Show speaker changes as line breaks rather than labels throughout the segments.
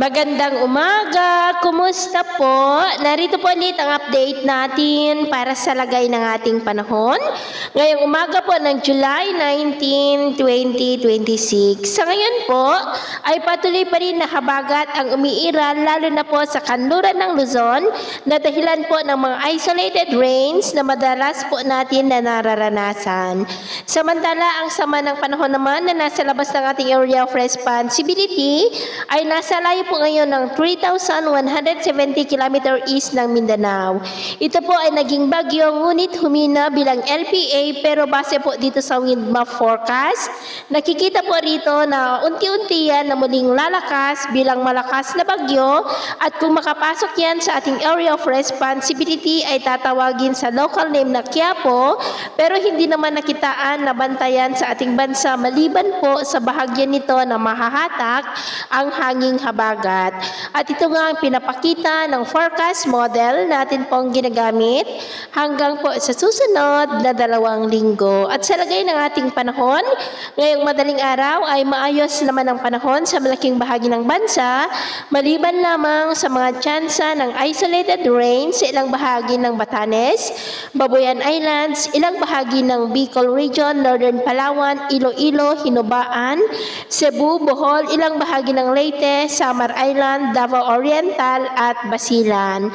Magandang umaga! Kumusta po? Narito po ulit ang update natin para sa lagay ng ating panahon. Ngayong umaga po ng July 19, 2026. Sa ngayon po ay patuloy pa rin nakabagat ang umiiral lalo na po sa kanluran ng Luzon na dahilan po ng mga isolated rains na madalas po natin na nararanasan. Samantala, ang sama ng panahon naman na nasa labas ng ating area of responsibility ay nasa layo po ngayon ng 3,170 km east ng Mindanao. Ito po ay naging bagyo ngunit humina bilang LPA pero base po dito sa wind map forecast, nakikita po rito na unti-unti yan na muling lalakas bilang malakas na bagyo at kung makapasok yan sa ating area of responsibility ay tatawagin sa local name na Quiapo pero hindi naman nakitaan na bantayan sa ating bansa maliban po sa bahagyan nito na mahahatak ang hanging habagat. At ito nga ang pinapakita ng forecast model natin pong ginagamit hanggang po sa susunod na 2 linggo. At sa lagay ng ating panahon, ngayong madaling araw ay maayos naman ang panahon sa malaking bahagi ng bansa, maliban lamang sa mga tsansa ng isolated rain sa ilang bahagi ng Batanes, Babuyan Islands, ilang bahagi ng Bicol Region, Northern Palawan, Iloilo, Hinubaan, Cebu, Bohol, ilang bahagi ng Leyte, Samar Island, Davao Oriental at Basilan.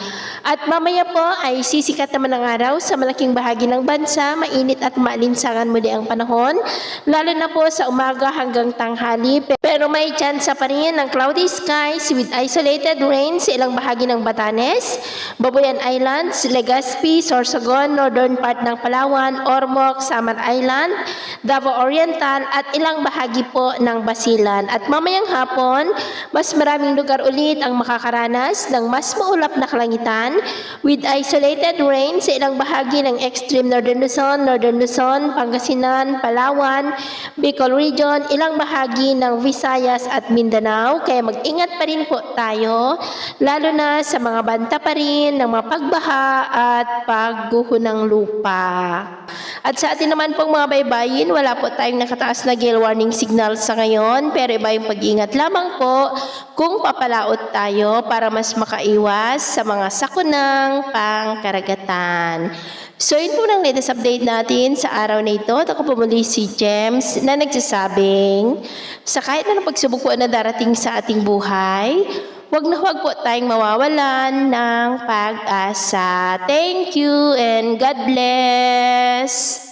At mamaya po ay sisikat naman ang araw sa malaking bahagi ng bansa, mainit at maalinsangan muli ang panahon, lalo na po sa umaga hanggang tanghali. Pero may tsansa pa rin ng cloudy skies with isolated rain sa ilang bahagi ng Batanes, Babuyan Islands, Legazpi, Sorsogon, northern part ng Palawan, Ormoc, Samar Island, Davao Oriental at ilang bahagi po ng Basilan. At mamayang hapon, mas maraming lugar ulit ang makakaranas ng mas maulap na kalangitan with isolated rain sa ilang bahagi ng extreme Northern Luzon, Pangasinan, Palawan, Bicol Region, ilang bahagi ng Visayas at Mindanao. Kaya mag-ingat pa rin po tayo, lalo na sa mga banta pa rin ng mga pagbaha at pagguho ng lupa. At sa atin naman pong mga baybayin, wala po tayong nakataas na gale warning signal sa ngayon, pero iba yung pag-ingat lamang po kung papalaot tayo para mas makaiwas sa mga sakunang pangkaragatan. So yun po ng latest update natin sa araw na ito. At ako po muli si James na nagsasabing sa kahit na pagsubok po na darating sa ating buhay, huwag na huwag po tayong mawawalan ng pag-asa. Thank you and God bless!